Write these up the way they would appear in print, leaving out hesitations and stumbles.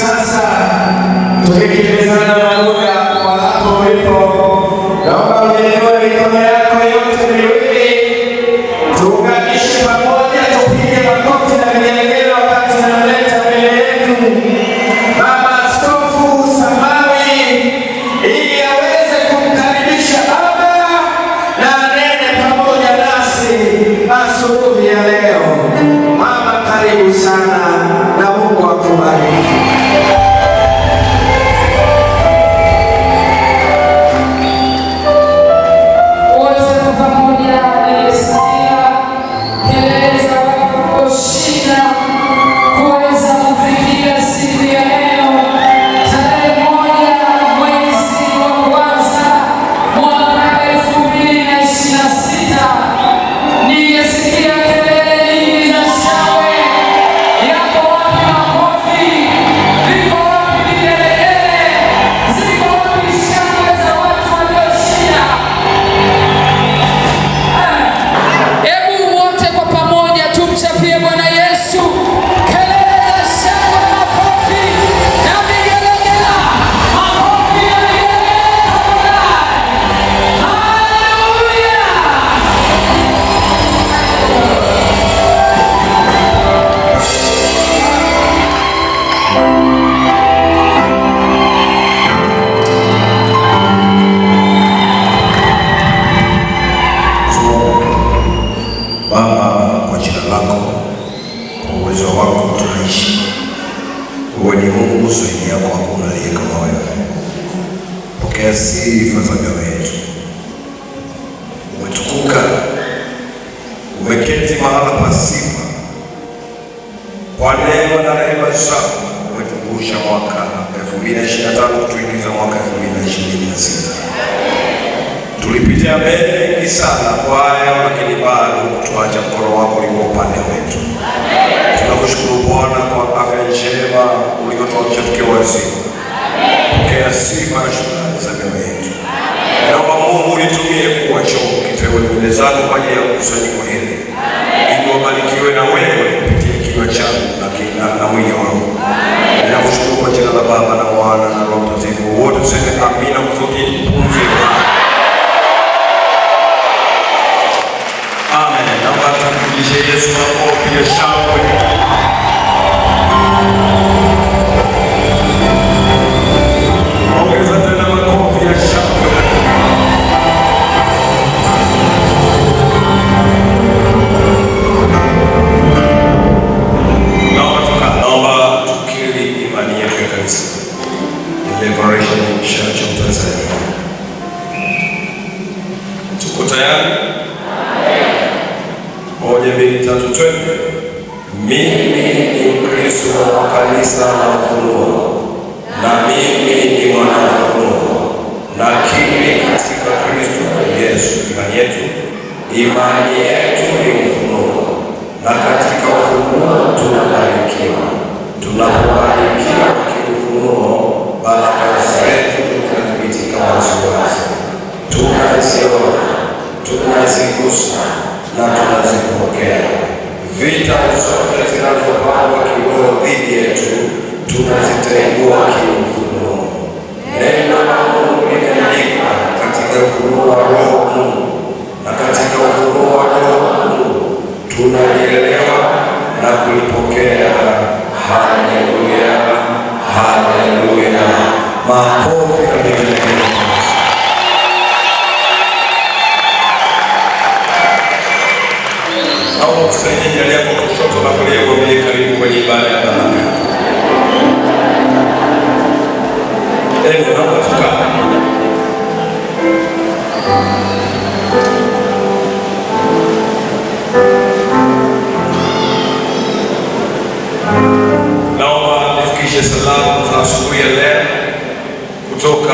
sasa tukikimbizana na muda kwa hapo ulipo, naomba unyanyue mikono yako yote miwili, tuunganishe pamoja, tupige makofi na vigelegele wakati tunamleta mbele yetu Baba Askofu Samawi ili aweze kumkaribisha Baba na anene pamoja nasi asubuhi ya leo. Mama, karibu sana na Mungu akubariki. Baba, kwa jina lako, kwa uwezo wako tunaishi. Wewe ni Mungu, zaidi yako hakuna aliye kama wewe. Pokea sifa za mioyo yetu. Umetukuka, umeketi mahala pa sifa. Kwa neema na rehema zako umetuvusha mwaka 2025 kutuingiza mwaka 2026. Tulipitia mengi sana kwa hayo, lakini bado kutuacha mkono wako ulikuwa upande wetu. Tunakushukuru Bwana kwa afya njema uliyotuacha tukiwa wazima. Pokea sifa na shukrani za mioyo yetu. Naomba Mungu unitumie kuwa chombo kiteule mbele zako kwa ajili ya kusanyiko hili, ili wabarikiwe na wewe kupitia kinywa changu na mwili wangu. Ninakushukuru kwa jina la Baba na Mwana na Roho Mtakatifu. Wote tuseme amina kutoka pumzi. Amen. Naomba tumpigie Yesu makofi ya shangwe. Ongeza tena makofi ya shangwe. Naomba tukiri imani yetu ya kanisa Liberation Church of Tanzania. Tuko tayari? 1, 2, 3, twende. Mimi ni Mkristo wa kanisa la Ufunuo, na mimi ni mwana Ufunuo, nakiri katika Kristo Yesu. Imani yetu ni ufunuo, na katika ufunuo tunabarikiwa. Tunapobarikiwa kiufunuo, baraka zetu zinathibitika waziwazi. Tunaziona, tunazigusa na tunazipokea. Vita zote zinazopangwa kiroho dhidi yetu tunazitengua kiufunuo. Neno la Mungu limeandikwa katika ufunuo wa Roho wa Mungu, na katika ufunuo wa Roho wa Mungu tunalielewa na kulipokea. Haleluya, haleluya. Makofi na vigelegele. Tusaidie jirani yako kushoto na kulia, mwambie karibu kwenye ibada ya baraka. Naomba tukae. Naomba nifikishe salamu za asubuhi ya leo kutoka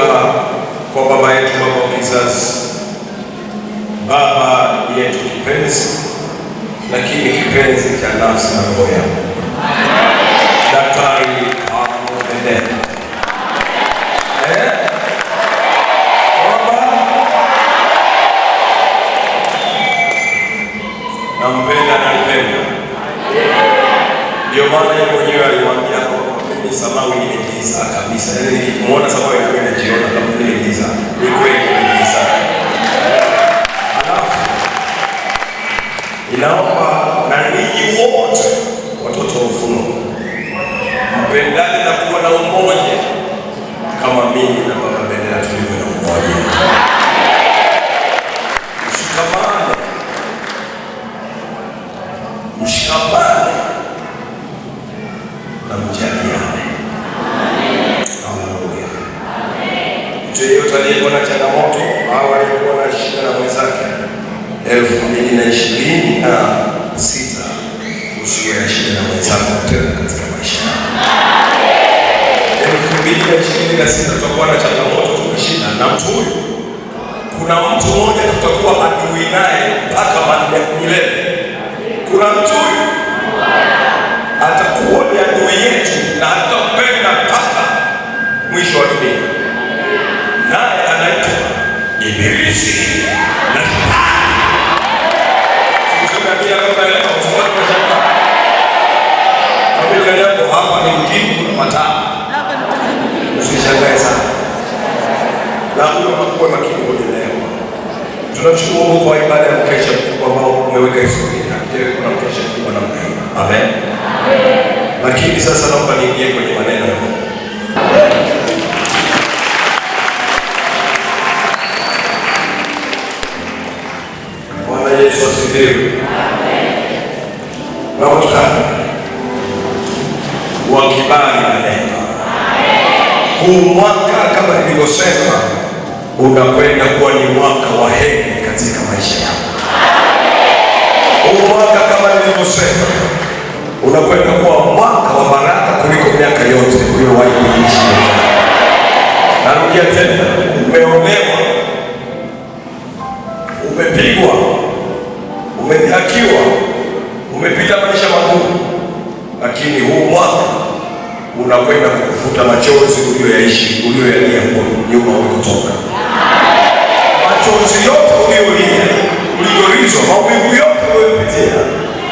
kwa baba yetu, baba wa kizazi, baba yetu kipenzi, lakini kipenzi cha nafsi na roho yangu, Daktari Eden. Nampenda na nipenda. Ndio maana yeye mwenyewe aliwaambia kwa mimi Samawi mimi ni giza kabisa. Yaani nikimuona sababu yeye anajiona kama vile giza. Ni kweli ni giza. Alafu inaomba na ninyi wote watoto wa Ufunuo mpendane na kuwa na umoja kama mimi na Baba Bendera tulivyo na umoja. Mshikamane na mjaliane. Haleluya. Mtu yeyote aliyekuwa na changamoto au aliyekuwa na shida na mwenzake 2026 usiwe na shida na mwenzako tena katika maisha yako. 2026 tutakuwa na changamoto, tukashinda na mtu huyu. Kuna mtu mmoja tutakuwa adui naye mpaka milele. Kuna mtu huyu atakuwa ni adui yetu na hatutapenda mpaka mwisho wa dunia. Naye anaitwa Ibilisi na Shetani. Sikuambia kama leo usipate mashaka. Kabla yako hapa ni mjini kuna mataa. Usishangae sana. Na uwe makini kwa leo. Tunashukuru Mungu kwa ibada ya mkesha mkubwa ambao umeweka historia. Kuna mkesha mkubwa namna hii. Amen. Lakini sasa naomba niingie kwenye maneno ya Mungu. Bwana Yesu asifiwe. Naomba wa kibali na neema. Huu mwaka kama nilivyosema unakwenda kuwa ni mwaka wa heri katika maisha yako. Huu mwaka kama nilivyosema unakwenda kuwa mwaka wa baraka kuliko miaka yote uliyowahi kuishi. Narudia tena, umeonewa, umepigwa, umedhihakiwa, umepita maisha magumu, lakini huu mwaka unakwenda kukufuta machozi uliyoyalia nyuma ulikotoka. Machozi yote uliyolia, uliorizwa, maumivu yote uliyopitia,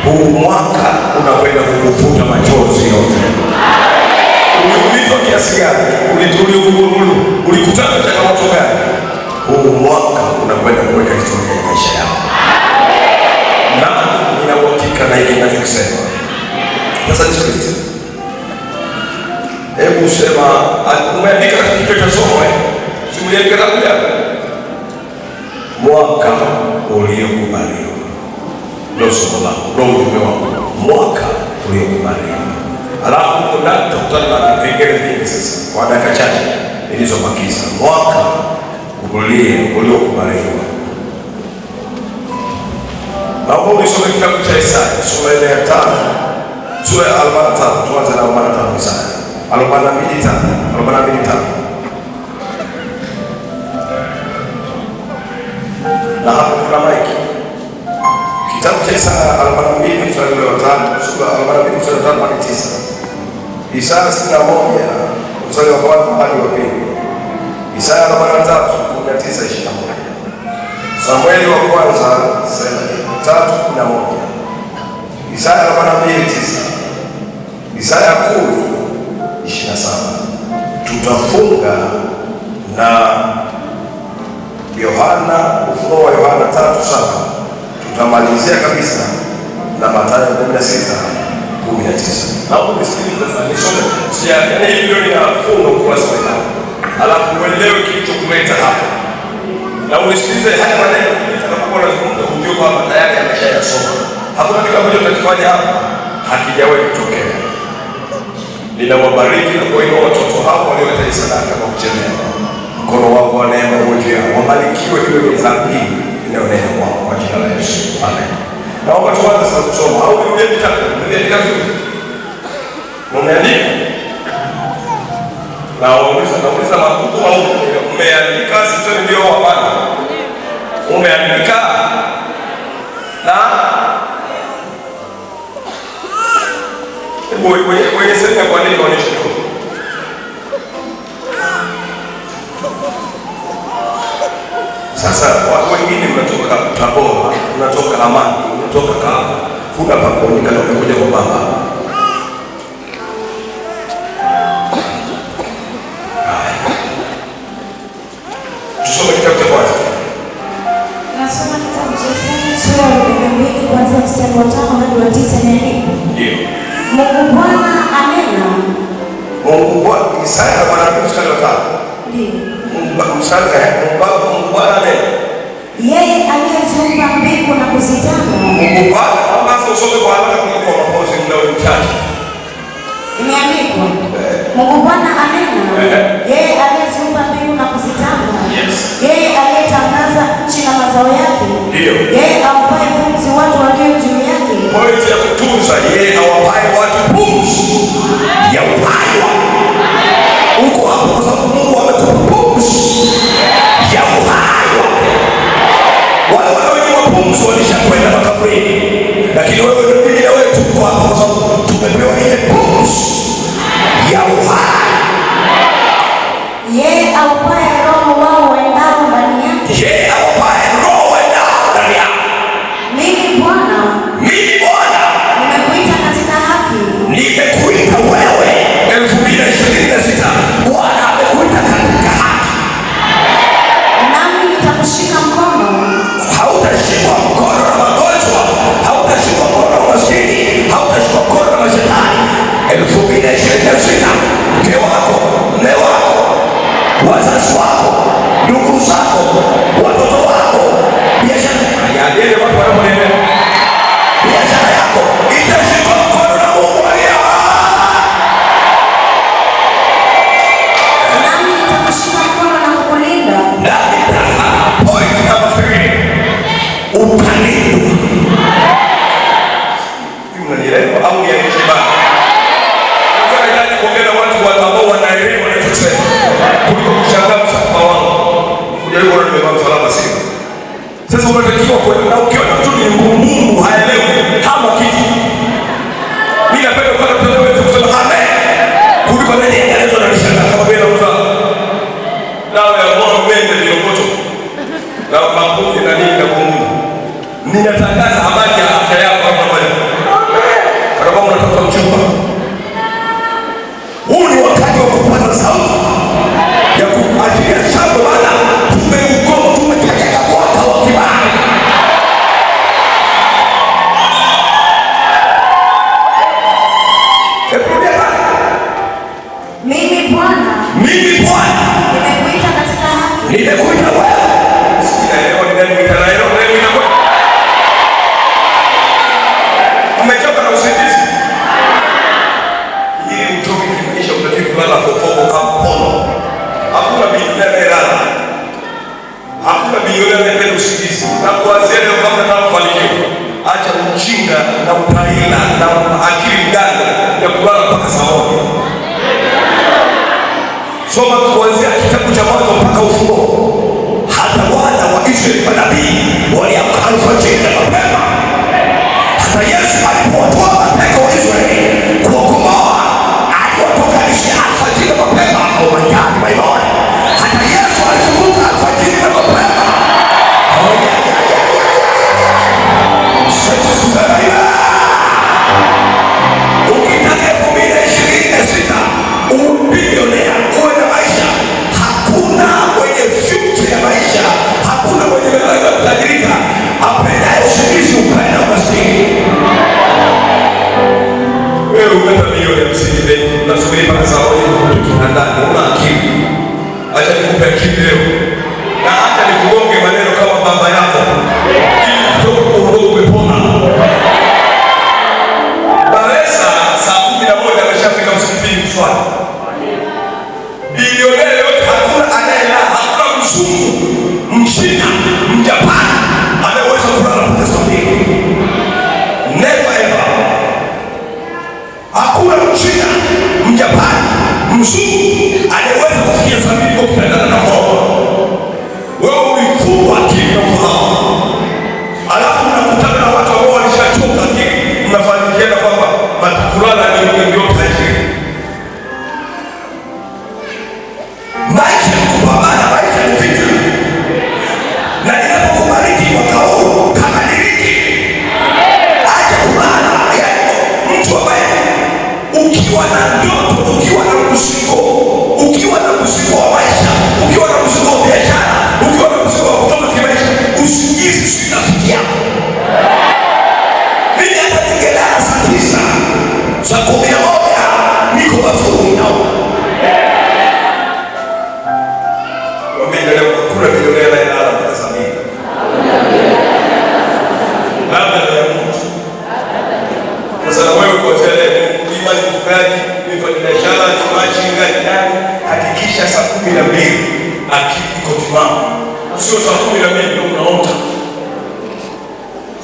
huu mwaka unakwenda kukufuta machozi yote. Uliumizwa kiasi gani? Ulikutana na changamoto gani? Huu mwaka unakwenda kuweka historia ya maisha yako. Na nina uhakika na hiki ninachosema. Sasa nisikilize. Hebu sema, umeandika katika kichwa cha somo simuliandika tangu jana. Mwaka uliokubaliwa. Ndio somo langu, ndio ujumbe wangu. Mwaka uliokubaliwa. Alafu huko ndani tutakutana na vipengele vingi sasa kwa dakika chache nilizobakiza. Mwaka uliokubaliwa. Naomba usome kitabu cha Isaya, sura ile ya 5, sura ya 45, tuanze na 45 Isaya. 42:5. Na hapo kuna maiki. Kitabu cha Isaya 42 mstari wa 5, sura 42 mstari wa 5 hadi 9. Isaya 61 mstari wa 1 hadi wa 2. Isaya 43:19-21. Samueli wa kwanza 3:11. Isaya 42:9. Isaya 10:27. Tutafunga na Ufunuo wa Yohana 3:7. Tutamalizia kabisa na Mathayo 16:19. Hapo nisikilize sasa, nisome. Yaani hilo ni fungu kwa sababu. Alafu uelewe kilichokuleta hapa. Na unisikilize haya maneno nitakapokuwa nazungumza ujue kwamba tayari ameshayasoma. Hakuna kitu ambacho tutakifanya hapa hakijawahi kutokea. Ninawabariki na kuinua watoto hao walioleta sadaka kwa kuchelewa. Mkono wako wa neema uje, wabarikiwe iwe mizamu hii inayonena kwa jina la Yesu. Amen. Naomba tuanze sasa kusoma au nirudie vitabu. Nimeandika vizuri. Umeandika? Nauliza makuku au umeandika sisi ndio hapana. Umeandika? Na wewe sema kwa nini unaonyesha hiyo? Sasa wengine mnatoka Tabora, mnatoka Amani, mnatoka Kahama, kuna pa kuandika na umekuja kwa baba. Mungu Bwana anena. Mungu Bwana Isaya Bwana mstari wa 5. Ndio. Mungu Bwana anena. Yeye aliyeziumba mbingu na kuzitanda. Mungu Bwana ambaye usome kwa haraka kuliko mapozi muda mchache. Imeandikwa. Mungu Bwana anena. Yeye aliyeziumba mbingu na kuzitanda. Yes. Yeye aliyetangaza nchi na mazao yake. Ndio. Yeye awapaye pumzi watu walio juu yake. Point ya kutunza, yeye awapaye watu pumzi ya uhai. Uko hapo kwa sababu Mungu amekupa pumzi ya uhai. Wale wanaojua pumzi walishakwenda makaburini, lakini wewe ndio wewe tuko hapa kwa sababu tumepewa ile pumzi ya uhai. Yeye awapaye roho wao waendao ndani yake. Yeye awapaye roho waendao ndani yake. Mimi Bwana nimekuita katika haki. Nimekuita wewe 2026. Bwana amekuita katika haki. Nami nitakushika mkono. Hautashikwa mkono na magonjwa, hautashikwa mkono na maskini, hautashikwa mkono na mashetani. 2026 mke wako, mume wako, wazazi wako, ndugu zako, watoto wako, biashara yako itashikwa mkono na Mungu aliye hai. Nami nitakushika mkono na kukulinda. Point number 3. Utalindwa. Mnanielewa au nianishe bana? Nataka kuongea na watu ambao wanaelewa wanachosema. Kuliko kushangaa msapa wangu. Kujaribu kuona nimevaa msalaba sio. Sasa unatakiwa kwenda na ukiona mtu ni Mungu haelewi kama kitu. Mimi napenda kwa mtoto wetu kusema amen. Kuliko nani anaweza kunishangaa kama bila uzao. Dawa ya moyo wende niliokoto. Na mapungi na nini na Mungu. Ninatangaza habari ya afya yako hapa mbele. Kama unatafuta mchumba. Huu ni wakati wa kupata sauti ya kuachilia shamba bana. Tumekaja mwaka wa kibali. Mimi Bwana nimekuita katika haki. Nimekuita wewe. Sinaelewa ni nani mwita na leo wewe unakuwa. Umechoka na usingizi. Ili utoke kimaisha unatakiwa kulala fofofo kama pono. Hakuna bilionea lala. Hakuna bilionea anayependa usingizi. Na kuanzia leo kama unataka kufanikiwa, acha ujinga na utaila na akili mganga ya kulala mpaka saa 1. Soma kuanzia kitabu cha Mwanzo mpaka Ufunuo. Hata wana wa Israeli manabii waliamka alfajiri na mapema. Hata Yesu alipowatoa mateka wa Israeli kuwakomboa, aliwatoka alfajiri na mapema. Oh my God, my Lord. Hata Yesu alifufuka alfajiri na mapema. Oh yeah. Sasa sasa ukitaka 2026 ubilionea uwe na maisha, hakuna mwenye future ya maisha, hakuna mwenye malengo ya kutajirika apendaye usingizi upenda umaskini. Wewe umepata milioni 50 benki, unasubiri mpaka saa 1 tukitandani, una akili. Acha nikupe akili leo. Na acha nikugonge maneno kama baba yako. Ili kutoka kwa udogo umepona. Baresa saa 11 ameshafika msikitini kuswali. Bilionea yote hakuna anayelala, hakuna mzungu, Mchina, Mjapani anayeweza kulala mpaka saa 2. Never ever. Hakuna Mchina, Mjapani, mzungu anayeweza kufikia saa 2 kwa kitandana na roho. Wewe ulifungwa akili na ufahamu. Alafu unakutana na watu ambao walishachoka akili, mnafanikiana kwamba kulala ndio tajiri. Maisha ni kupambana, maisha ni vita. Na ninapokubariki mwaka huu kama niliki, acha kulala. Yaani mtu ambaye ukiwa na ndoto, ukiwa na mzigo 12 akili iko timamu. Sio saa 12 ndio unaota.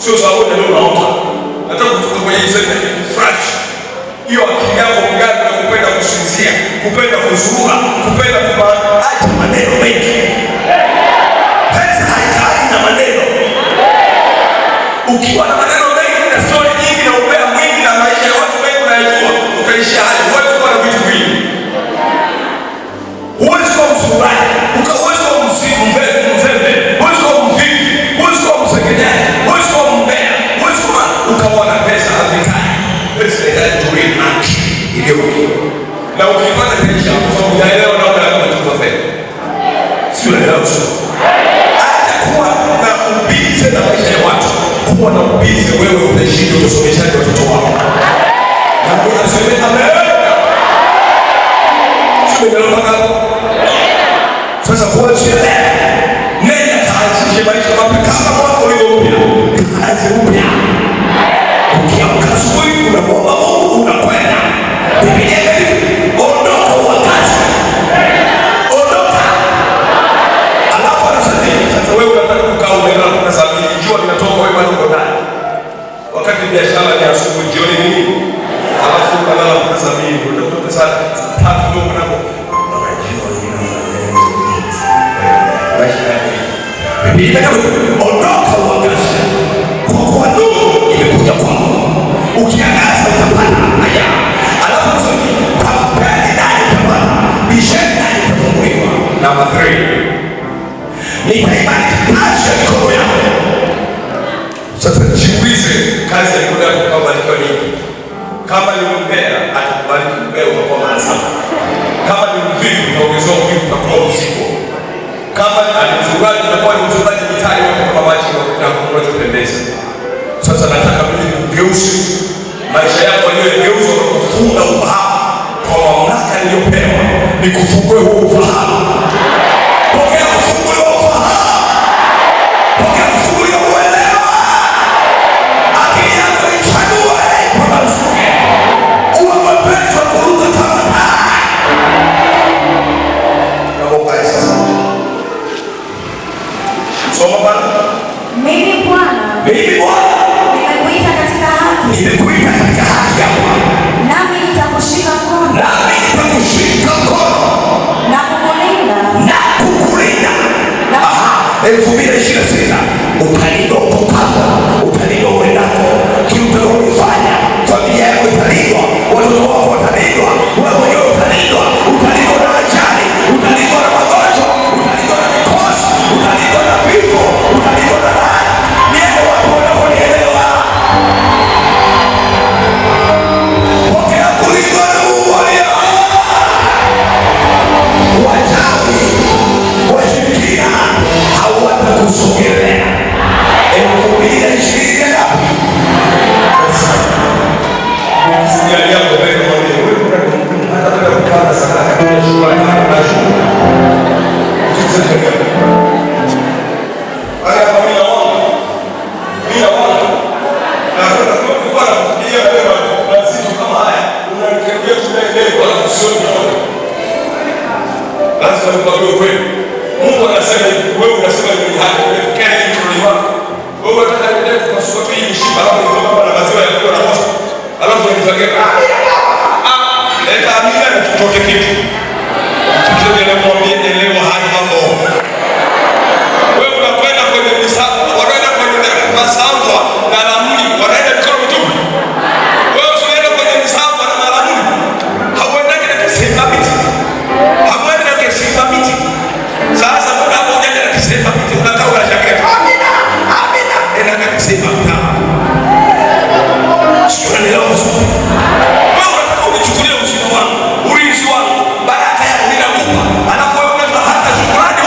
Sio saa 1 ndio unaota. Nataka kutoka kwenye isema fresh. Hiyo akili yako mgani na kupenda kusinzia, kupenda kuzurura, kupenda kumaacha maneno mengi. Pesa haitaki na maneno. Ukiwa na maneno mengi na story nyingi na ubea mwingi na maisha ya watu wengi unayojua, utaishi hali wote kwa vitu vingi. Huwezi kuwa msuraji, huwezi kuwa mzembe, huwezi kuwa mvivu, huwezi kuwa msengenyaji, huwezi kuwa mbea, huwezi kuwa ukaona pesa hazikai. Pesa inahitaji tuwe na iliyobaki. Na ukipata pesa kwa sababu hujaelewa namna ya kutunza fedha. Sio leo sio. Hata kuwa na ubize na maisha ya watu. Kuwa na ubize wewe utaishi utasomeshaje watoto wako. Na unasema amen. Sio ndio mpaka sasa kwa shida. Nenda kaanzishe maisha mapya kama mwaka ulivyokuja. Kaanze upya. Ukiamka asubuhi unamwomba Mungu unakwenda. Biblia inasema ondoka uangaze. Ondoka. Alafu anasema sasa wewe unataka kukaa umelala kwa sababu jua linatoka wewe bado uko ndani. Wakati biashara ni asubuhi jioni nini? Alafu unalala kwa sababu unatoka saa 3 ndio unapo. Biblia inasema ondoka uangaze. Kwa kuwa nuru imekuja kwako. Ukiangaza utapata haya. Alafu mzuri, tafuteni nani utapata, bisheni nani utafunguliwa. Number 3. Nitaibariki kazi ya mikono yako. Sasa jiulize kazi ya mikono yako kama barikiwa nini? Kama ni mbea, atakubariki mbea utakuwa mara 7. Kama ni mvivu, utaongezwa mvivu utakuwa usiku. Kama ni mzuraji, utakuwa ni mzuraji mitani wote kama maji na kunachopendeza. Sasa nataka mimi ugeuze maisha yako yaliyogeuzwa kwa kufunga ufahamu kwa mamlaka niliyopewa, ni kufungue huo ufahamu. Pokea kufunguliwa ufahamu. Pokea kufunguliwa uelewa. Akili yako ichanue kwa mazuke. Uwe mwepesi wa kuruka kama tai. Naomba sasa. Soma Bwana. Mimi Bwana. Nimekuita katika haki. Nimekuita katika haki yako. Nami nitakushika mkono. Nami nitakushika mkono. Na kukulinda. Na kukulinda. 2026 utalindwa utokako, utalindwa uendako, kiutakachofanya, familia yako italindwa, watoto wako watalindwa, wewe mwenyewe utalindwa, utalindwa na ajali, utalindwa na magonjwa, utalindwa na mikosi, utalindwa na vifo, utalindwa na laana. Niende wapi wanaponielewa? Pokea kulindwa na Mungu aliye hai. Wachawi, washirikina hawatakusogelea. 2020 ngapi? Sijali yako mbele kwa wewe hata bila kupanda sadaka kwa shukrani na shukrani. Haya familia wangu. Bila wangu. Na sasa kwa kufikia wewe na vitu kama haya unanikaribia tunaendelea kwa kusoni. Lazima nikwambie kweli. Mungu anasema wewe unasema ni haki unapokea hii mkono wako. Wewe unataka kuendelea kupasuka tu hii shiba alafu kutoka na maziwa ya kwa nakosa. Alafu unifanyia leta amina na chochote kitu. Tukio la mwambie elewa hadi mambo. Wewe unakwenda kwenye misafu, unakwenda kwenye masambo na ramli, unaenda mikono mitupu. Wewe unaenda kwenye misafu na ramli. Hauendaki na kisemba miti. Hauendi na kisemba miti. Sasa unapoenda na kisemba miti unakaa unashangaa. Amina. Amina. Enda na kisemba miti. Sio ndio mzuri. Wewe unataka unichukulie usiku wangu, ulinzi wangu, baraka yangu ninakupa. Alafu wewe unataka hata shukrani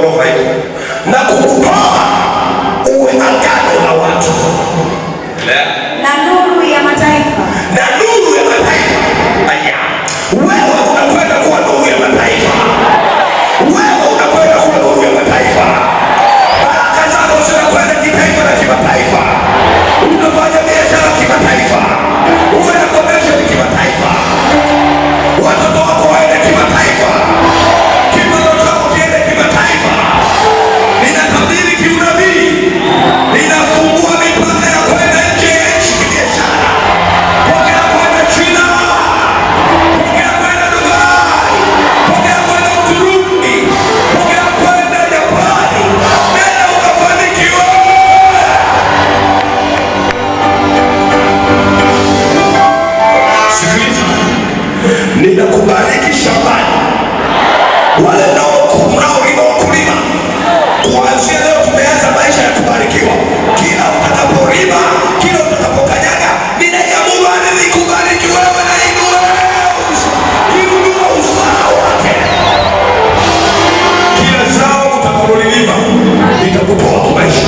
roho haipo, na kukutoa uwe agano la watu na nuru ya mataifa, na nuru ya mataifa. Aya, wewe unakwenda kuwa nuru ya mataifa, wewe unakwenda kuwa nuru ya mataifa. Baraka zako zinakwenda kitaifa na kimataifa, unafanya biashara kimataifa, uwe na connection kimataifa, watoto wako waende kimataifa, kipato chako kiende kimataifa. Ninatabiri kiunabii, ninafungua mipaka ya kwenda nje ya nchi kibiashara. Pokea kwenda China, pokea kwenda Dubai, pokea kwenda Uturuki, pokea kwenda Japani. Nenda ukafanikiwe. Sikiliza, ninakubariki shambani. Wale mnaolima wakulima, kuanzia leo tumeanza maisha ya kubarikiwa. Kila utakapolima, kila utakapokanyaga, ninaiamuru ardhi ikubariki wewe na inua uzao wake. Kila zao utakalolilima litakutoa kimaisha,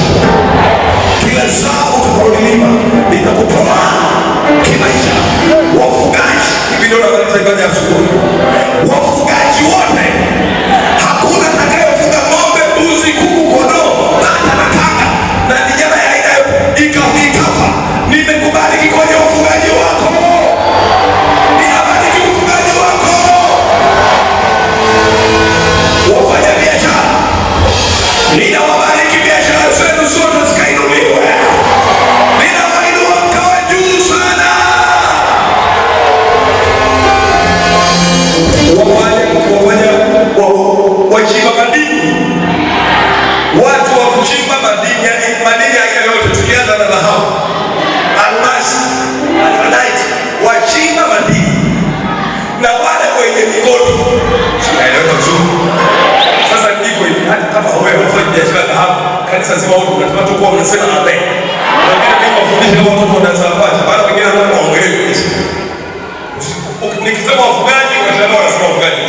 kila zao utakalolilima litakutoa kimaisha. Wafugaji, hivi ndio namaliza ibada ya asubuhi. Wafugaji wote, hakuna atakayefuga ng'ombe, mbuzi, kuku, kondoo, bata na kanga na nyama ya aina yote ikafa. Nimekubariki kwenye ufugaji wako, ninabariki ufugaji wako. Wafanya biashara, ninawabariki biashara zenu zote zikainuliwe. Ninawainua mkawe juu sana. Wachimba madini, watu wa kuchimba madini, yani madini aina yote, tukianza na dhahabu, almasi, tanzanite, wachimba madini na wale wenye migodi. Sinaeleweka vizuri? Sasa ndiko hivi, hata kama wewe unafanya biashara ya dhahabu, kanisa zima wote unataka tu kuwa mnasema amen. Wengine mimi wafundisha watu wanaanza kupata, baada wengine wanaongelea kabisa. Nikisema wafugaji, unasema wanasema wafugaji.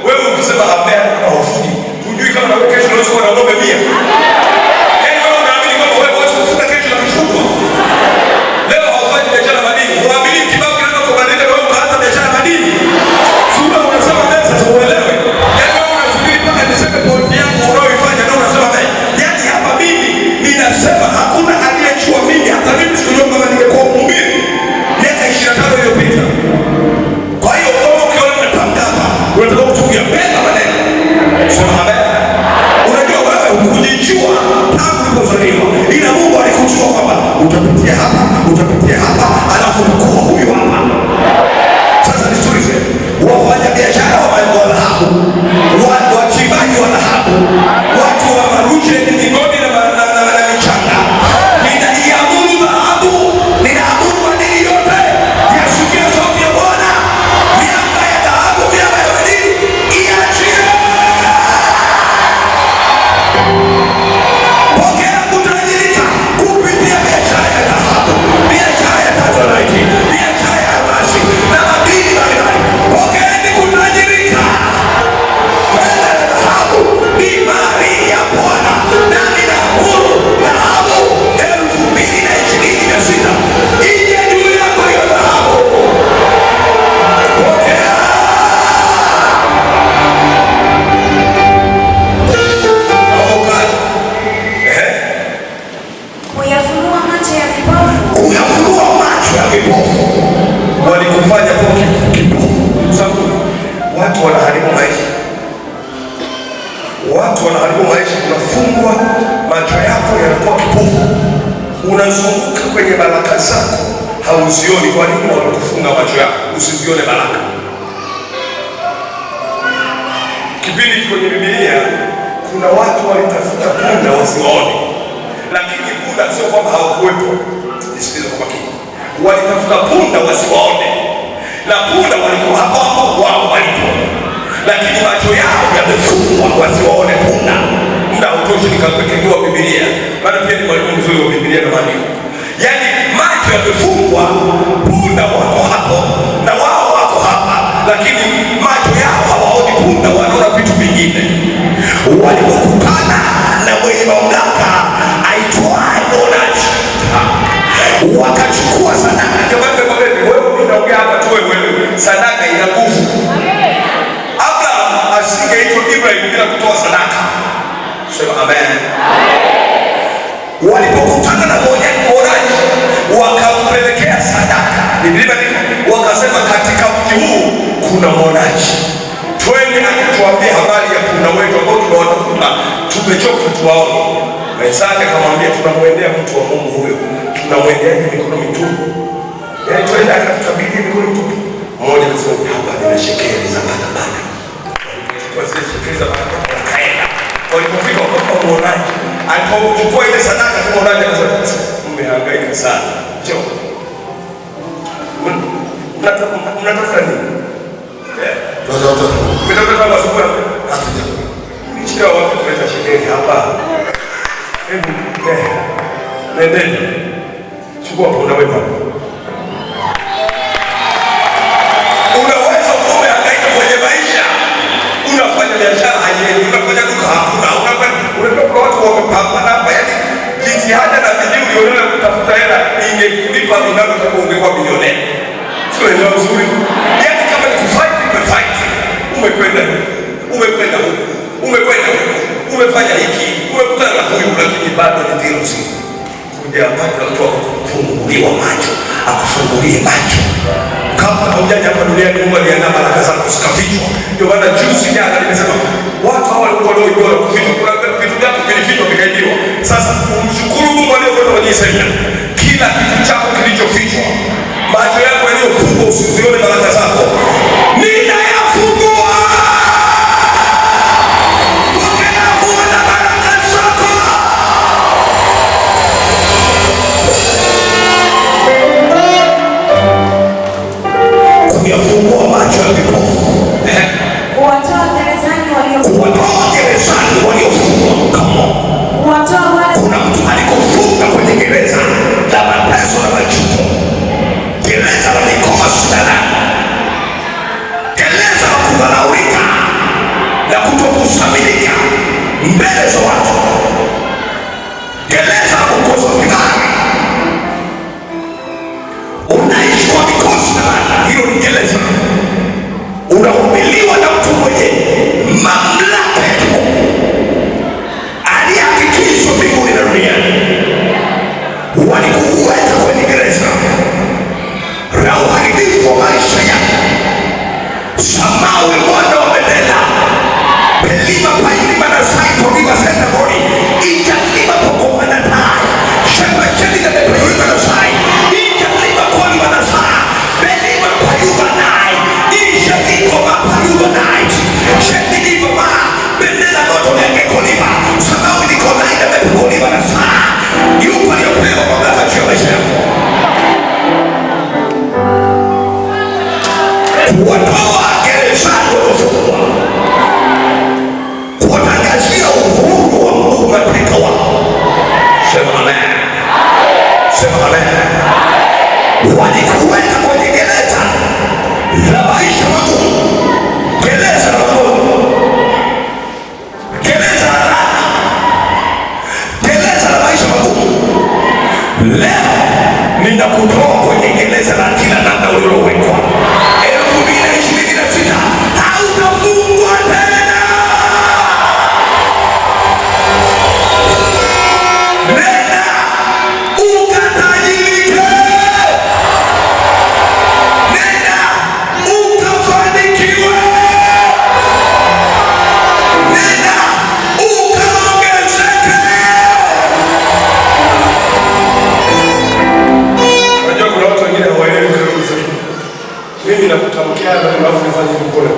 Wewe ukisema amen kama ufugi, hujui kama na kesho unaweza kuwa na ng'ombe 100. Yaani wewe unaamini kwamba wewe wote unafuga kesho na kishukwa. Leo haufanyi biashara madini. Unaamini kibao kinaweza kubadilika wewe ukaanza biashara madini. Sura unasema amen sasa uelewe. Yaani wewe unasubiri mpaka niseme point yangu unaoifanya ndio unasema amen. Yaani hapa mimi ninasema hakuna aliyejua mimi, hata mimi sikujua kama ningekuwa mhubiri miaka 25 iliyopita. Kwa hiyo wewe ukiona nimetamka hapa, unataka kutumia pesa maneno. Sema amen. Unajua wewe hukujijua tangu ulipozaliwa, ila Mungu alikujua kwamba utapitia hapa, utapitia hapa, alafu utakuwa huyu hapa. Sasa nisikilize, wafanya biashara wa dhahabu, wachimbaji wa dhahabu, watu wa maruje, migodi na michanga, ninaiamuru dhahabu, ninaamuru madini yote yasikie sauti ya Bwana. Miamba ya dhahabu, miamba ya madini iachie. Pokea kutajirika kupitia biashara ya dhahabu, biashara ya tanzanite, biashara ya almasi na madini mbalimbali. Pokeeni kutajirika. Fedha na dhahabu ni mali ya Bwana, na ninaamuru dhahabu 2026 ije juu yako hiyo dhahabu. Pokea. kuyafunua macho ya vipofu, Kuyafunua macho ya vipofu. Walikufanya kwa kipofu. Sababu watu wanaharibu maisha, watu wanaharibu maisha. Unafungwa macho yako yanakuwa kipofu, unazunguka kwenye baraka zako hauzioni. Kwa nini? Wamekufunga macho yako usizione baraka. Kipindi kwenye Biblia kuna watu walitafuta punda wasiwaone, lakini punda sio kwamba hawakuwepo. Nisikilize kwa makini, walitafuta punda wasiwaone, na punda walikuwa hapo hapo wao walipo, lakini macho yao yamefungwa wasiwaone punda. Muda hautoshi nikapekegua Biblia, maana pia ni mwalimu mzuri wa Biblia na maandiko. Yaani macho yamefungwa, punda wako hapo na wao wako hapa, lakini macho yao hawaoni punda, wanaona vitu vingine. Walipokutana mwenye mamlaka aitwaye Monaji. Wakachukua sadaka. Ndio maana wewe unaongea hapa tu, wewe sadaka ina nguvu. Abraham asingeitwa Ibrahim bila kutoa sadaka. Sema amen. Walipokutana na Monaji wakampelekea sadaka. Biblia wakasema katika mji huu kuna Monaji, twende akatuambia habari ya punda wetu ambao tunawatafuta, tumechoka tuwaone. Wenzake akamwambia tunamwendea mtu wa Mungu huyo, tunamwendea mikono mitupu. Yaani twende akatukabidhi mikono mitupu. Mmoja akasema hapa nina shekeli za barabara. Kwa zile shekeli za barabara wakaenda. Walipofika kwa Monaji, alipochukua ile sadaka kwa Monaji akasema mmehangaika sana. Njoo. Mnatafuta nini? Mnatafuta kama sura. Nichia watu kuleta shekeli hapa. Nendeni. Chukua punda wewe hapa. Unaweza kuwa umehangaika kwenye maisha. Unafanya biashara haiendi, unafanya duka hakuna. Unatoka watu wamepambana hapa, yaani jitihada na bidii ulioona kutafuta hela ingekulipa vinavyotakiwa ungekuwa bilionea. Sio ndio nzuri? Yaani kama ni kufight, umefight. Umekwenda huku. Umefanya hiki. Umekutana na huyu, lakini bado ni dhilo si. Kuja mpaka mtu akufunguliwa macho, akufungulie macho. Kama haujaja hapa duniani Mungu aliandaa baraka zako zikafichwa. Ndio maana juzi jana nimesema watu hawa walikuwa ndio bora kufichwa. Kuna vitu vyako vilifichwa vikaibiwa. Sasa umshukuru Mungu aliyekwenda kwenye semina. Kila kitu chako kilichofichwa, macho yako yaliyofungwa usizione baraka zako, ninayafungua. Pokea kuona baraka zako. Kuyafungua macho ya vipofu. Kuwatoa gerezani waliofungwa. Kama kuna mtu alikofunga kwenye gereza la mateso na majuto, gereza la mikosi na gereza la kudharaulika na kutokusamilika mbele za watu, gereza la kukosa kibali. Unaishi kwa mikosi na hilo ni gereza. Unahubiriwa na mtu mwenye mamlaka aliyehakikishwa mbinguni na duniani. Walikuweka kwenye gereza la uharibifu wa maisha yako. Samawi mwana wa Bendela pelima pailima na saito lima senda boni ija lima poko manatai shemba sheli na nepeyuima na sai ija lima kwa lima na saa pelima payuba nai isha liko mapayuba nai sheli liko maa Bendela moto nenge kolima samawi liko naida mepe kolima na saa yupa liyopewa mamlaka juu ya maisha yako. Kuwatoa gerezani waliofungwa, kuwatangazia uhuru wa Mungu mateka wao. Sema amen. Sema amen. Walikuweka kwenye gereza la maisha magumu, gereza la magumu, gereza la laana, gereza la maisha magumu. Leo ninakutoa kwenye gereza la kila namna ulilowekwa. 2026 hautafungwa tena. Nenda ukatajirike. Nenda ukafanikiwe. Nenda ukaongezeke. Unajua kuna watu wengine hawaelewi kanuni za Mungu. Mimi nakutamkia na alafu nifanye mkono.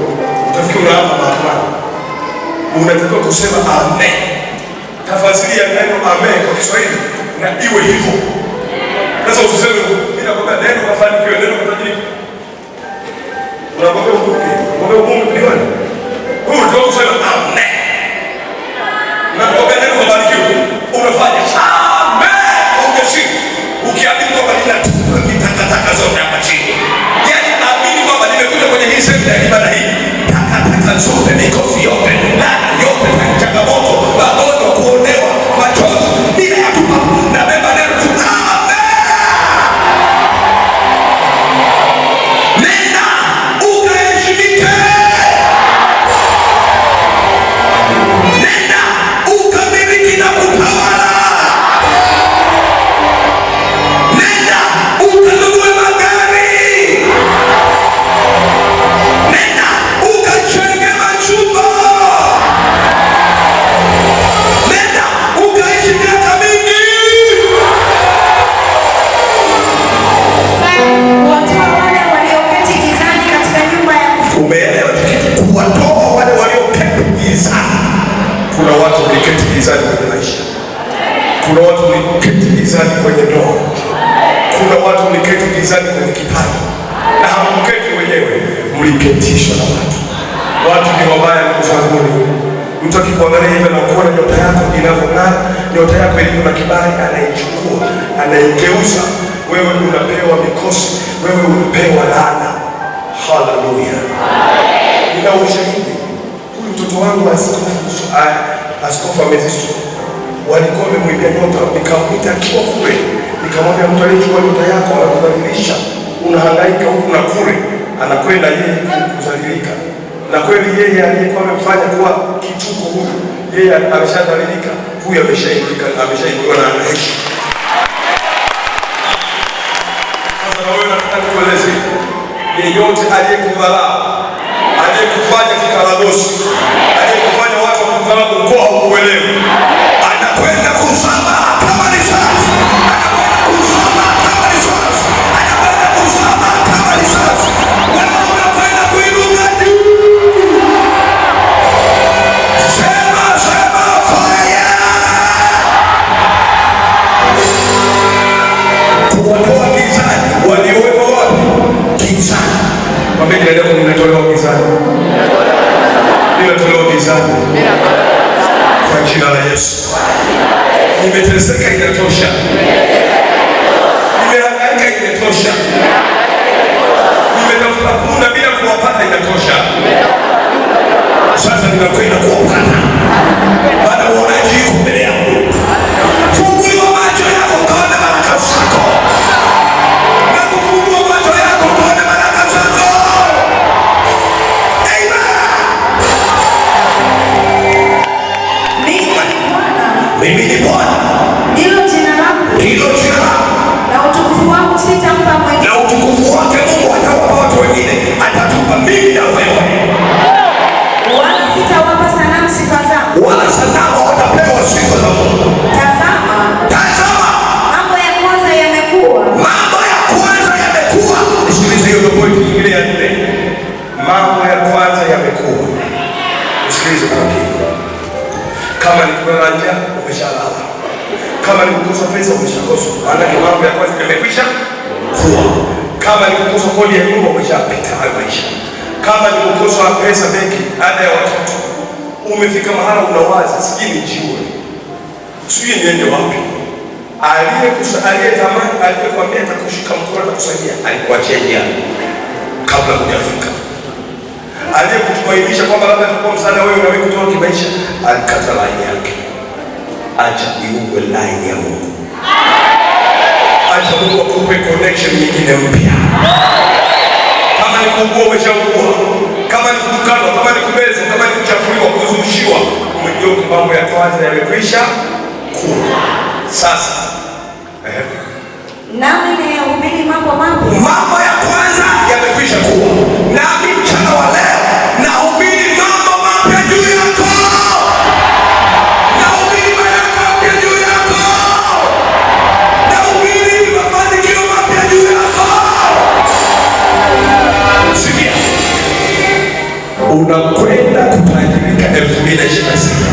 Utafikiri hapa mahakamani. Unatakiwa kusema amen. Tafasiri ya neno amen kwa Kiswahili na iwe hivyo. Sasa usiseme mimi nakwambia neno kafanikiwe, neno kutajirika. Unakwambia Mungu ndioni. Huyu ndio kusema amen. Unakwambia neno kafanikiwe. Unafanya amen kwa ujasiri. Ukiamini kwamba ninatupa mitakataka zote hapa chini. Yaani amini kwamba nimekuja kwenye hii semina ya ibada hii. Takataka zote, mikosi yote, laana yote, changamoto, magonjwa, kuonewa, watu mliketi gizani kwenye maisha. Kuna watu mliketi gizani kwenye ndoa. Kuna watu mliketi gizani kwenye kipato. Na hamketi wenyewe, mliketishwa na watu. Watu ni wabaya ndugu zangu. Mtu akikuangalia hivi na kuona nyota yako inavyong'aa, nyota yako ilivyo na kibali, anaichukua, anaigeuza. Wewe unapewa mikosi, wewe unapewa laana. Haleluya. Nina ushahidi. Huyu mtoto wangu Askofu Amethisto walikuwa wamemwibia nyota, nikamwita akiwa kule, nikamwambia mtu aliyechukua nyota yako anakudhalilisha, unahangaika huku na kule, anakwenda yeye kudhalilika. Na kweli yeye aliyekuwa amemfanya kuwa kituko huyu, yeye ameshadhalilika, huyu ameshainuliwa na anaishi. Sasa na wewe nataka nikueleze, yeyote aliyekudharau, aliyekufanya kikaragosi, aliyekufanya watu wakudharau kwa ukuelewi, anakwenda kuzama kama risasi, anakwenda kuzama kama risasi, anakwenda kuzama kama risasi. Wewe unakwenda kuinuka juu. Sema fire. Kuwatoa gizani, waliowekwa wapi? Gizani. Mwambie ndio ninatolewa gizani. Ninatolewa gizani. Kwa jina la Yesu. Nimeteseka inatosha. Nimehangaika inatosha. Nimetafuta punda bila kuwapata inatosha. Sasa ninakwenda kuwapata. Baada uonaji yuko mbele yangu. Fungua macho yako kaone baraka zako. Na kufungua macho yako kaone baraka zako. Mimi ni Bwana. Ndilo jina langu. Ndilo jina langu. Na utukufu wangu sitampa mwingine. Na utukufu wake Mungu atawapa watu wengine, atatupa mimi na wewe. Wala sitawapa sanamu sifa zangu. Wala sanamu watapewa sifa za Mungu. Tazama. Mambo ya kwanza yamekuwa. Mambo ya kwanza yamekuwa. Nisikilize hiyo ndio point nyingine ya 4. Mambo ya kwanza yamekuwa. Nisikilize kwa makini. Kama ni kulala njaa, umeshalala. Kama ni kukosa pesa, umeshakosa. Maana mambo ya kwanza yamekwisha kuwa. Kama ni kukosa kodi ya nyumba, umeshapita hayo maisha. Kama ni kukosa pesa benki, ada ya watoto, umefika mahala unawaza, sijui nijiue, sijui niende wapi. Aliyetamani, aliyekwambia atakushika mkono atakusaidia, alikuachia njia kabla hujafika. Aliyekutumainisha kwamba labda atakuwa msaada wewe na wewe kutoka kimaisha, alikata laini yake. Acha iuwe laini ya Mungu. Acha Mungu akupe connection nyingine mpya. Kama ni kuugua umeshaugua, kama ni kutukanwa, kama ni kubezwa, kama ni kuchafuliwa, kuzushiwa, umejua mambo ya kwanza yamekwisha kuwa. Sasa nami nayahubiri mambo mapya. Mambo ya kwanza yamekwisha kuwa. Nami mchana wa leo nahubiri mambo mapya juu yako. Nahubiri baraka mpya juu yako. Nahubiri mafanikio mapya juu yako. Sikia. Unakwenda kutajirika 2026.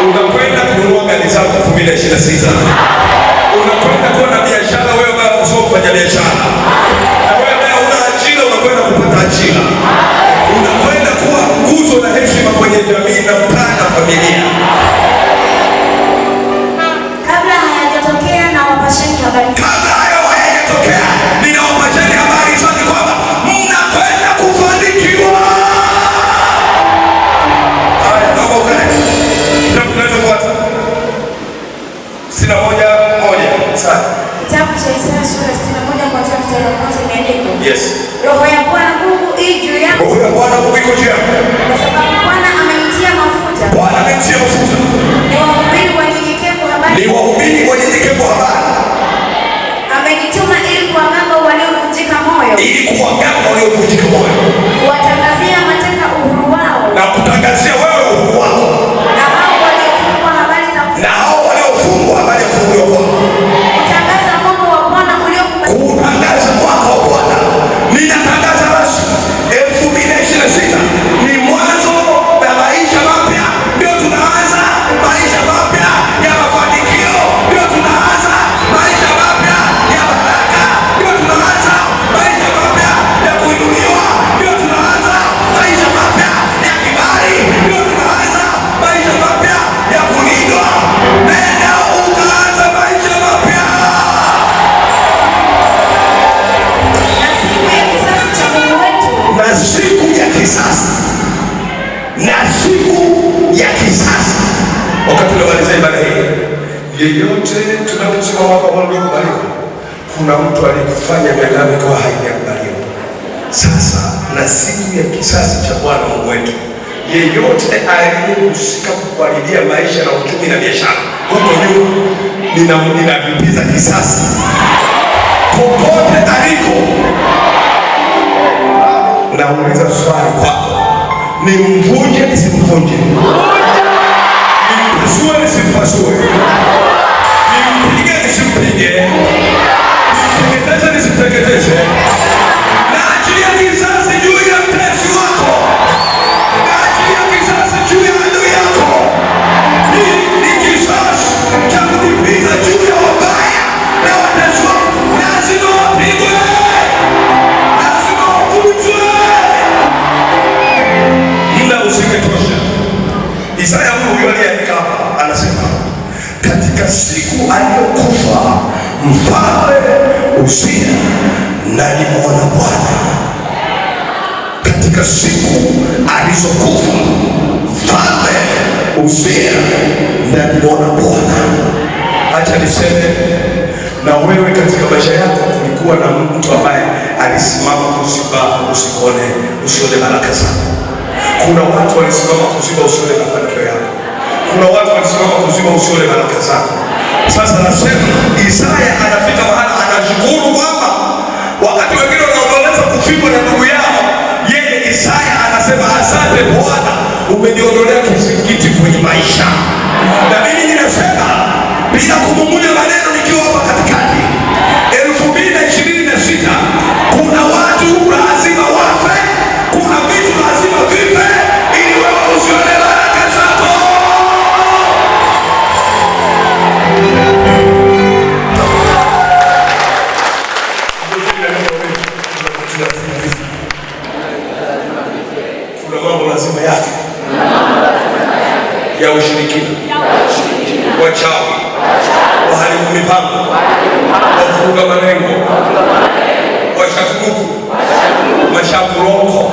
Unakwenda kununua gari zako 2026. Unakwenda kuwa na biashara wewe ambaye unasoma kufanya biashara. Na wewe ambaye una ajira unakwenda kupata ajira. Unakwenda kuwa nguzo na heshima kwenye jamii na mtaa na familia. Kabla hayajatokea na wapasheni habari. Kabla hayo hayajatokea, ninawapasheni habari zote kwamba mnakwenda kufanikiwa. Haya, naomba ukae. Kitabu kinachofuata. 61:1. Sasa. Kitabu cha Isaya sura 61 kuanzia mstari wa kwanza imeandikwa. Yes. Roho ya Bwana Mungu ii juu yangu. Roho ya Bwana Mungu iko juu yangu. Kwa sababu Bwana amenitia mafuta. Bwana amenitia mafuta. Niwahubiri wanyenyekevu habari. Niwahubiri wanyenyekevu habari. Amenituma ili kuwaganga waliovunjika moyo. Ili kuwaganga waliovunjika moyo. Kuwatangazia mateka uhuru wao. Na kutangazia wewe uhuru wako. Na hao waliofungwa habari za na hao waliofungwa habari ya kufunguliwa kwao. Kutangaza mwaka wa Bwana uliokubalika. Kutangaza mwaka wa Bwana. Ni na siku ya kisasi. Wakati tunamaliza ibada hii, yeyote tunaposema mwaka uliokubaliwa, kuna mtu aliyekufanya miaka yako haijakubaliwa. Sasa na siku ya kisasi cha Bwana Mungu wetu, yeyote aliyehusika kukuharibia maisha na uchumi na biashara huko nyuma, ninavipiza kisasi popote aliko. Nauliza swali kwako, nimvunje nisimvunje? Nimpasue nisimpasue? Nimpige nisimpige? Niteketeze nisiteketeze? Na achilia kisasi juu ya mtesi wako, na achilia kisasi juu ya adui yako. Ni kisasi cha kulipiza juu ya wabaya na watesi wako. Lazima wapigwe, lazima wakujwe. Muda usingetosha. Isaya huyu aliyeandika hapa anasema, katika siku aliyokufa mfalme Uzia nalimwona Bwana. Katika siku alizokufa mfalme Uzia nalimwona Bwana. Acha niseme na wewe, katika maisha yako kulikuwa na mtu ambaye alisimama kuziba usione baraka zako. Kuna watu walisimama kuziba usione mafanikio yako. Kuna watu walisimama kuziba usione baraka zako. Sasa nasema Isaya anafika mahali anashukuru kwamba wakati wengine wanaomboleza kufiwa na ndugu yao, yeye Isaya anasema asante Bwana, umeniondolea kizingiti kwenye maisha. Na mimi ninasema bila kumumunya maneno, nikiwa hapa katikati 2026 kuna watu lazima wafe, kuna vitu lazima vife ili wewe usione baraka zako. Kuna mambo lazima yake ya ushirikina, wachawi, waharibu mipango, wavuruga malengo, washakuku, mashakuroko,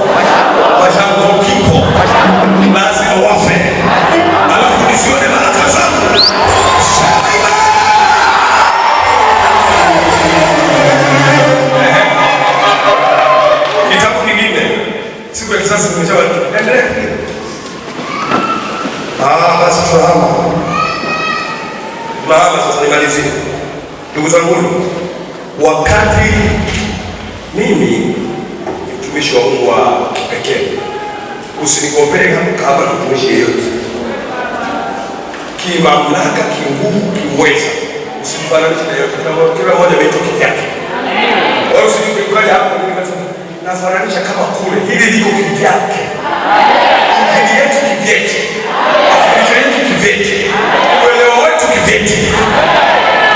mashakurokiko, lazima wafe, alafu nisione baraka zangu. Kitabu kingine, siku ya kisasi kimeshawa. Endelea. Basi tunahama sasa, nimalizie. Ndugu zangu, wakati mimi mtumishi wa Mungu wa pekee, usinikopee kama mtumishi yeyote kimamlaka, kinguvu, kiweza, usimfananishe na yeyote. Kila mmoja ameitwa kivyake. Wala usikikaja hapo nafananisha kama kule, hili liko kivyake, hili yetu kivyake, afundisho yetu kivyake, uelewa wetu kivyake.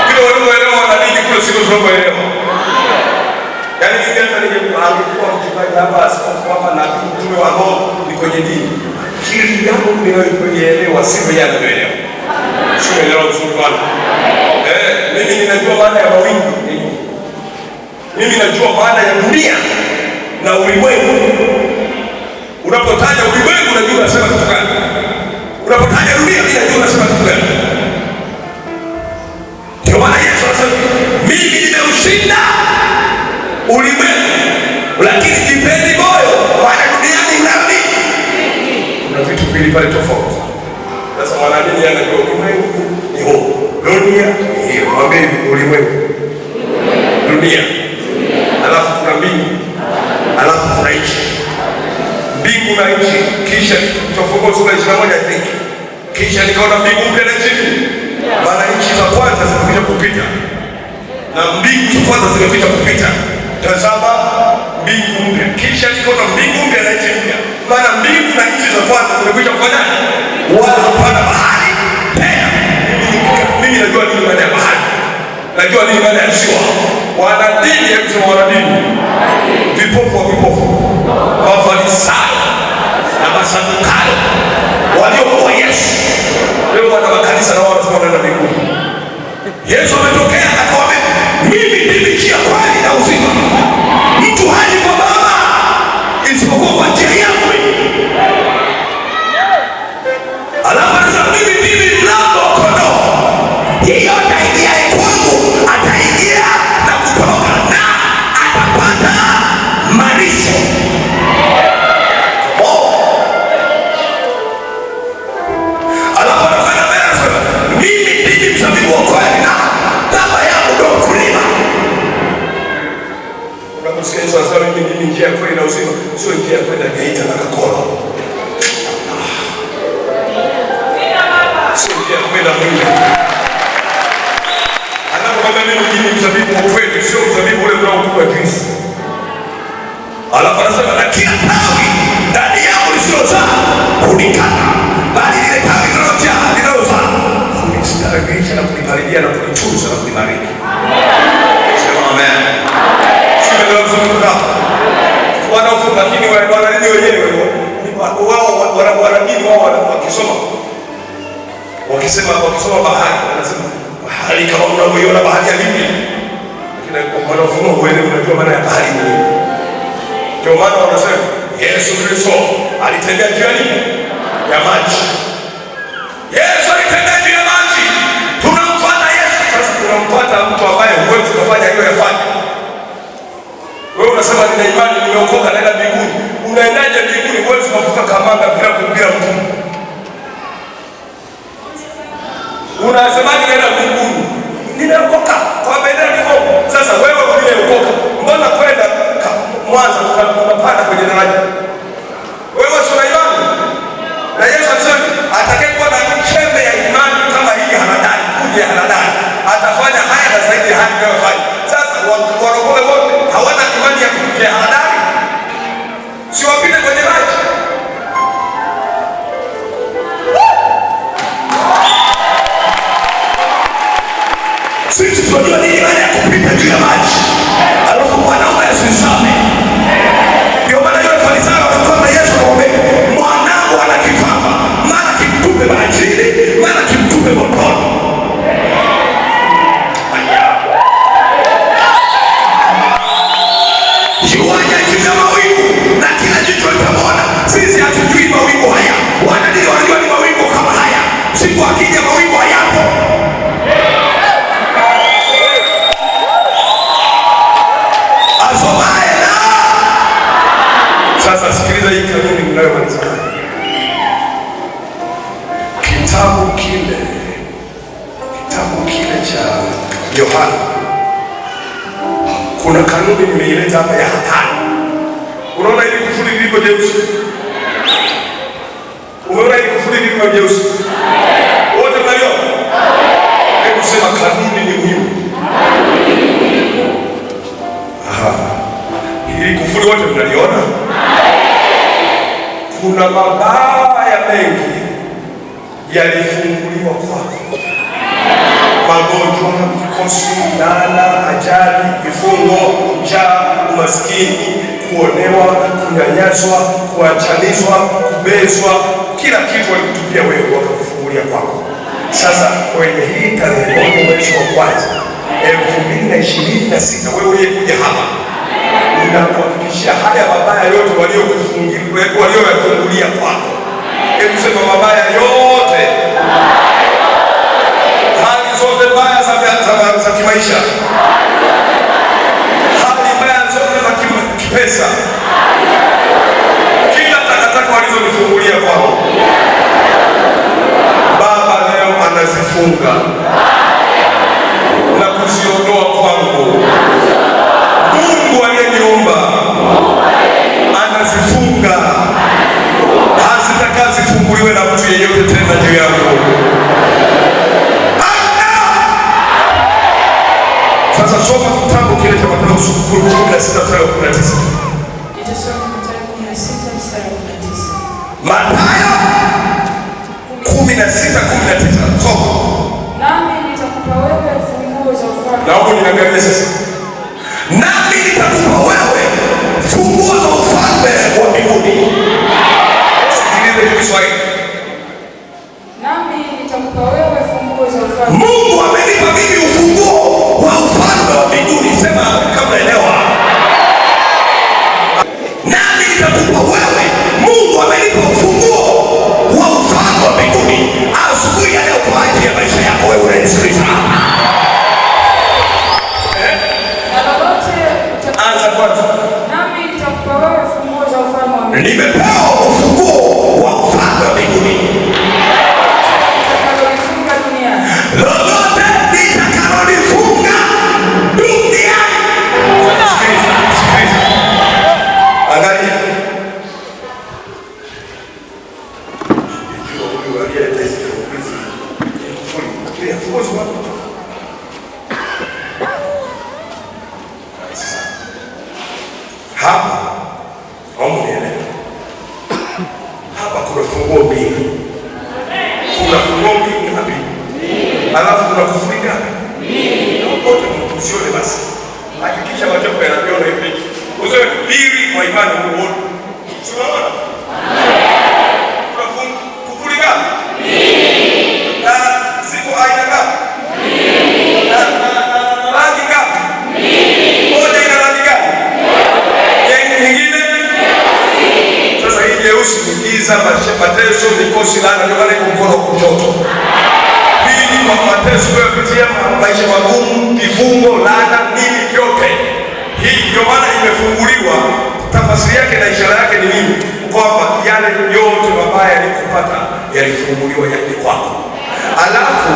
Kile walioelewa wanadini kule siko tunapoelewa. Yaani mimi hata ningekuwa mchungaji hapa, askofu hapa, na mtume wa Roho ni kwenye dini, kile jambo ninaloelewa sio yeye anaelewa. Sio elewa vizuri bwana. Mimi ninajua maana ya mawingu. Mimi najua maana ya dunia na ulimwengu. Unapotaja ulimwengu unajua unasema kitu gani? Unapotaja dunia unajua unasema kitu gani? Ndio maana Yesu anasema, mimi nimeushinda ulimwengu, lakini jipeni moyo, maana duniani mnami. Kuna vitu vile pale tofauti. Sasa mwanadamu anajua ulimwengu ni huo, dunia ni hiyo. Mwambie ulimwengu, dunia, alafu kuna mbingu, alafu kuna nchi. Mbingu na nchi, kisha tofauti sura 21 I think. Kisha nikaona mbingu mpya na nchi mpya. Maana nchi za kwanza zimekwisha kupita na mbingu za kwanza zimekwisha kupita. Tazama mbingu mpya. Kisha nikaona mbingu mpya na nchi mpya. Maana mbingu na nchi za kwanza zimekwisha kufanya, wala hapana bahari tena. Mimi najua nini maana ya bahari. Najua nini maana ya ziwa. Wanadini ya kusema wanadini, vipofu wa vipofu, Mafarisayo na Masadukayo waliokuwa Yesu, leo wana makanisa na wao wanasema wanaenda mbinguni. Yesu ametokea akawaambia, mimi ndimi njia, kweli na uzima. Mtu haji kwa Baba isipokuwa kwa njia yangu. njia ya kwenda Geita na Kakora. Sio njia ya kwenda Mwingi. Anapokwambia mimi mjini mzabibu wa kweli, sio mzabibu ule unaokuwa juisi. Alafu anasema na kila tawi ndani yao lisilozaa hunikata, bali lile tawi linalozaa hunistarahisha na kunipalilia na kunitunza na kunibariki. Sema amen. Sio ndio mzunguko hapa. Wanaofunga lakini wananini wenyewe wao wananini wao wakisoma. Wakisoma bahari wanasema bahari kama unavyoiona bahari ya Hindi. Lakini wanaofunga wewe unajua maana ya bahari ni nini? Ndio maana wanasema Yesu Kristo alitembea juu ya maji. Yesu alitembea juu ya maji. Tunamfuata Yesu. Sasa tunamfuata mtu ambaye huwezi kufanya hiyo yafanye. Wewe unasema nina imani nimeokoka naenda mbinguni. Unaendaje mbinguni huwezi kuvuka kamanga bila kumbia mtu? Unasemaje naenda mbinguni? Nimeokoka kwa bendera niko. Sasa wewe uliyeokoka mbona kwenda Mwanza unapanda kwenye daraja? Wewe sio imani. Na Yesu alisema atakayekuwa na chembe ya imani kama hii haradali, kuja haradali, atafanya haya na zaidi ya haya anayofanya. Sasa warokole wote hawana imani ya kuja haradali. Si wapite kwenye maji. Sisi tunajua nini maana ya kupita juu ya maji. Alafu mwanaume asizame. Ndio maana yule Farisayo akamwambia Yesu akamwambia, mwanangu ana kifafa, maana kimtupe majini, maana kimtupe motoni. Yuaja juu ya mawingu na kila jicho litamwona. Sisi hatujui mawingu haya. Wanadini wanajua ni mawingu kama haya. Siku akija mawingu hayapo. Sasa sikiliza hii kanuni mnayomaliza. Kitabu kile cha Yohana. Kuna kanuni nimeileta hapa ya hatari. Unaona hili kufuli liko jeusi? Umeona hili kufuli liko jeusi? Wote mnaliona? Hebu sema kanuni ni muhimu. Hili kufuli wote mnaliona? Kuna mabaya mengi yalifunguliwa kwako. Magonjwa, mikosi, laana, ajali, vifungo, njaa, umaskini, kuonewa, kunyanyaswa, kuachanishwa, kubezwa, kila kitu walikutupia wewe wakakufungulia kwako. Sasa kwenye hii tarehe 1 mwezi wa kwanza 2026 wewe uliyekuja hapa ninakuhakikishia haya mabaya yote walioyafungulia kwako. Hebu sema mabaya yote. Hali zote mbaya za kimaisha. Hali mbaya zote za kipesa. Kila takataka walizonifungulia kwako, Baba leo anazifunga na kuziondoa kwangu. Mungu aliyeniumba anazifunga, hazitaka zifunguliwe na mtu yeyote tena juu yangu. Sasa soma kitabu kile cha Mathayo 16:19. Nitasoma Mathayo 16:19. Mathayo 16:19. Soma. Nami nitakupa wewe funguo za ufalme. Naomba niangalie sasa. Nami nitakupa wewe funguo za ufalme wa mbinguni. Sikiliza Kiswahili. Nami nitakupa wewe funguo za ufalme. Mungu amenipa mimi ufunguo wa ufalme wa mbinguni. Sema kabla elewa. Nami nitakupa wewe, Mungu amenipa ufunguo wa ufalme wa mbinguni. Asubuhi ya leo kwa ajili ya maisha yako wewe unanisikiliza. Anza kwanza. Nami nitakupa wewe funguo za ufalme wa mbinguni. Nimepewa ufunguo wa ufalme wa mbinguni. Utakaloifunga duniani. huyu aliyeleta hizi hizi kufuli. Kile funguzi wapi? Hapa nielewe. Hapa kuna funguo mbili. Kuna funguo mbili na mbili. Alafu kuna kufuli ngapi? Wote msione basi. Hakikisha macho yanaona hivi. Uzoe mbili kwa imani huo. Unaona? Kuna kufuli ngapi? Na ziko aina ngapi? Na rangi ngapi? Moja ina rangi gani? Nyingine? Sasa hii nyeusi ni giza, mateso, mikosi, laana, ndio maana iko mkono wa kushoto. Hii ni mateso kupitia maisha magumu, vifungo, laana, nini vyote. Hii ndio maana imefunguliwa. Tafasiri yake na ishara yake ni nini? Kwamba yale yote mabaya yalikupata yalifunguliwa yaje kwako. Alafu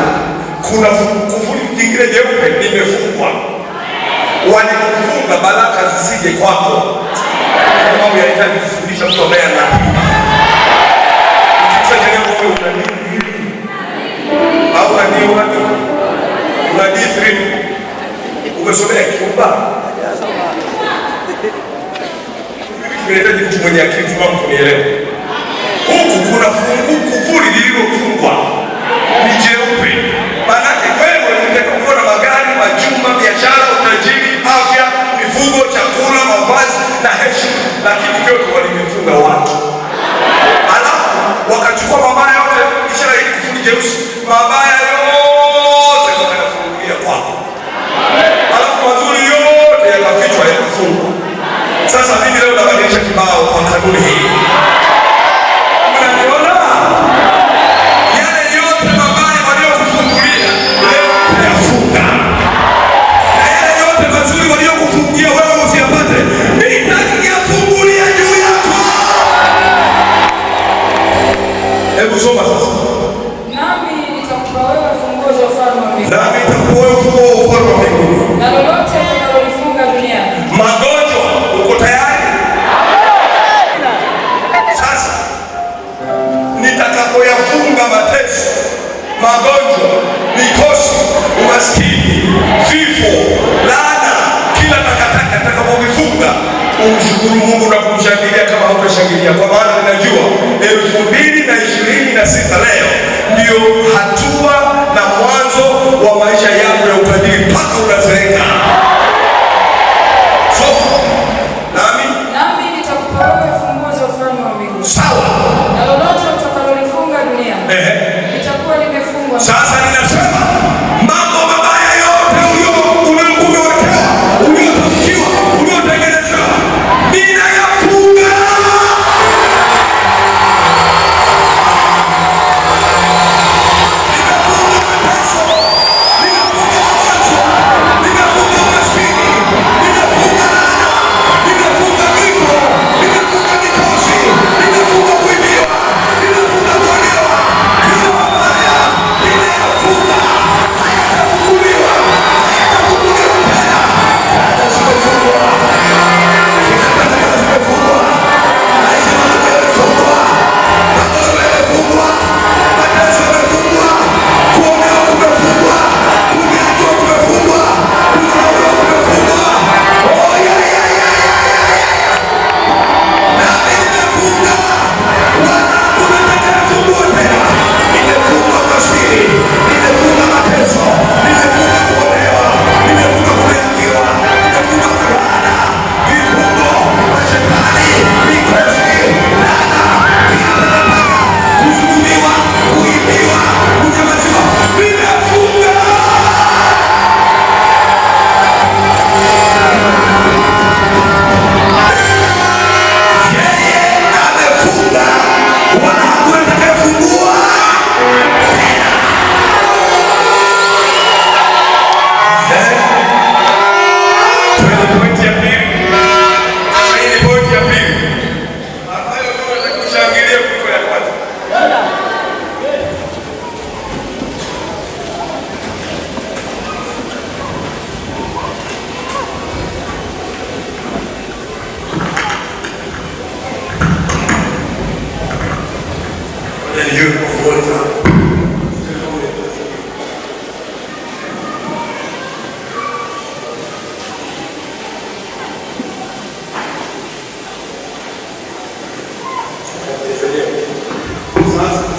kuna kufuli nyingine jeupe limefungwa. Walikufunga baraka zisije kwako. Mambo yanahitaji kufundisha mtu ambaye anabii. Ukisema jambo wewe unabii au unabii 3 umesomea kiumba. Tunahitaji mtu mwenye akili timamu kunielewa. Huku kuna kufuli lililofungwa ni jeupe. Maanake wewe unataka kuona magari, majumba, biashara, utajiri, afya, mifugo, chakula, mavazi na heshima, lakini vyote walimefunga watu. Alafu wakachukua mabaya yote, ishara hii kufuli jeusi, mabaya yote wakafungulia kwako. Alafu mazuri yote yakafichwa yakafungwa. Sasa mimi leo nabadilisha kibao kwa kanuni hii. Unaniona? Yale yote mabaya waliokufungulia leo tunayafunga. Na yale yote mazuri waliokufungia wewe usiyapate, nitakufungulia juu yako. Hebu soma sasa. Nami nitakupa wewe funguo za ufalme wa mbinguni. Nami nitakupa wewe funguo za ufalme wa mbinguni. Na lolote utakalofunga duniani. Magonjwa, uko tayari? Sasa nitakapoyafunga mateso, magonjwa, mikosi, umaskini, vifo, laana, kila takataka nitakapovifunga, umshukuru Mungu na kumshangilia kama hautashangilia, kwa maana ninajua 2026 leo ndio hatua na mwanzo wa maisha yako ya utajiri mpaka unazeeka. Nami nitakupa wewe funguo za ufalme wa mbinguni. Sawa. Na lolote utakalolifunga duniani litakuwa limefungwa. Sasa ninasema mambo mabaya yote uliowekewa, uliotamkiwa, uliotengenezewa, ninayafunga. Nimefunga mateso, nimefunga magonjwa, nimefunga umaskini, nimefunga laana, nimefunga vifo, nimefunga mikosi, nimefunga kuibiwa, nimefunga kuonewa. Kila mabaya ninayafunga.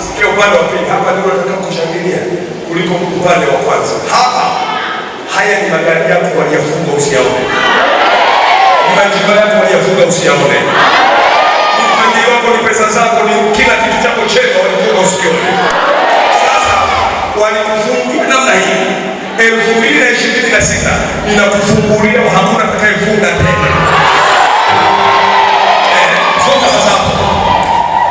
Sikia upande wa pili. Hapa ndio tunataka kushangilia kuliko upande wa kwanza. Hapa haya ni magari yako waliyafunga usiyaone. Ni majumba yako waliyafunga usiyaone. Mtaji wako ni pesa zako, ni kila kitu chako chema walifunga usikione. Sasa walikufungia namna hii. 2026 ninakufungulia, hakuna atakayefunga tena. Songa sasa hapo.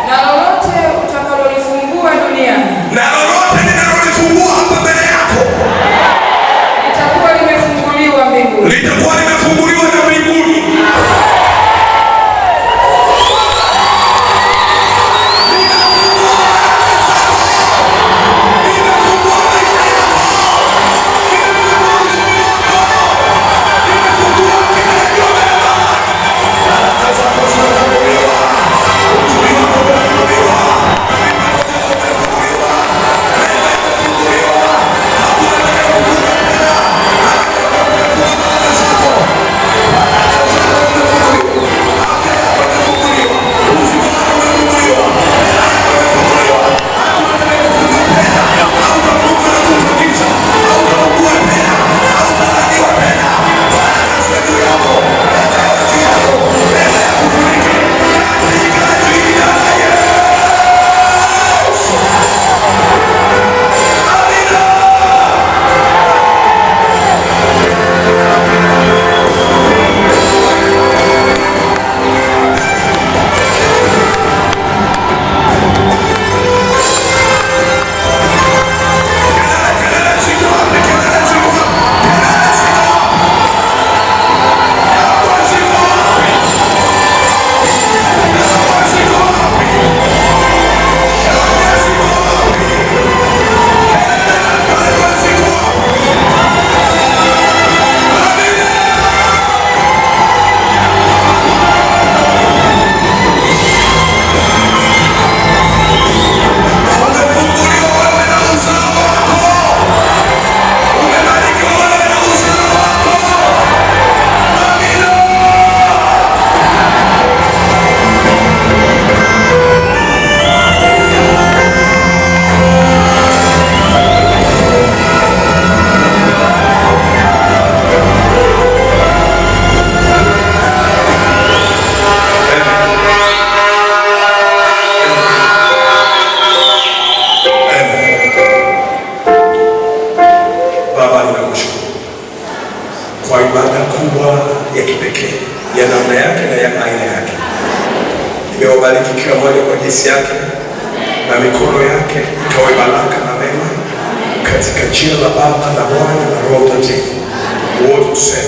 Na lolote utakalolifungua duniani, Na lolote ninalolifungua hapa mbele yako litakuwa limefunguliwa mbinguni. litakuwa limefunguliwa na mbinguni. Kwa ibada kubwa ya kipekee ya namna yake na ya aina yake. Nimewabariki kila mmoja kwa jinsi yake na mikono yake ikawe baraka na mema katika jina la Baba na Mwana na Roho Mtakatifu. Wote tuseme